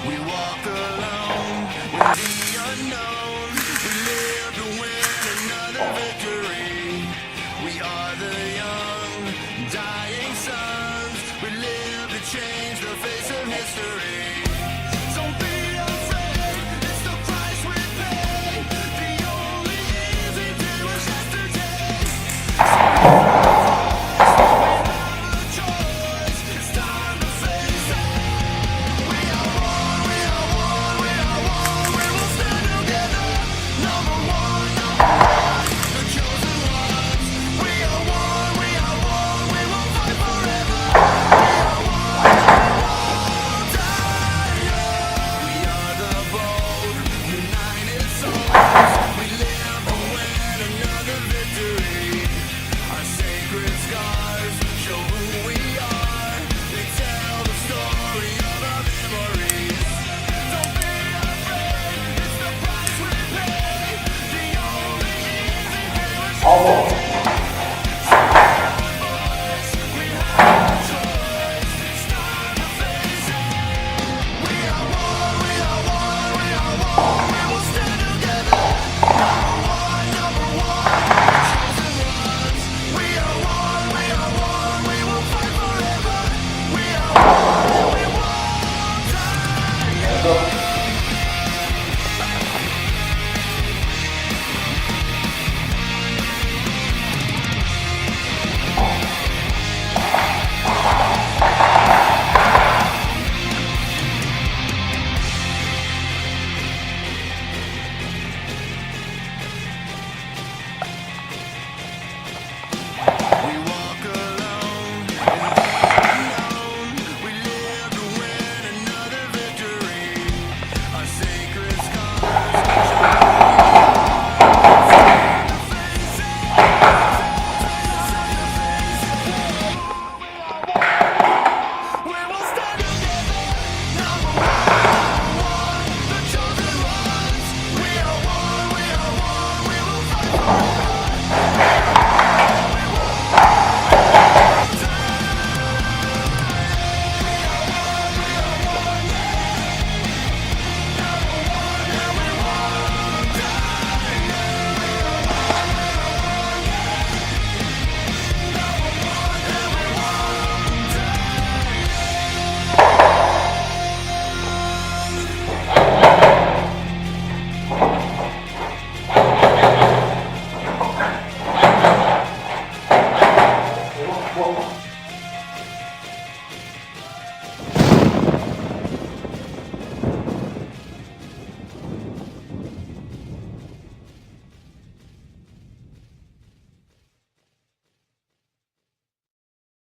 We walk alone with the unknown. We live to win another victory. We are the young, dying sons. We live to change the face of history. Don't be afraid, it's the price we pay. The only easy day was yesterday. It's time to face it. We are one, we are one, we are one. We will stand together. Number one, the chosen ones. We are one, we are one. We will fight forever. We are one, won't die young. We are the bold, united souls. We live to win another victory. Our sacred scars show who we are. They tell the story of our memories. Don't be afraid, it's the price we pay. The only easy day was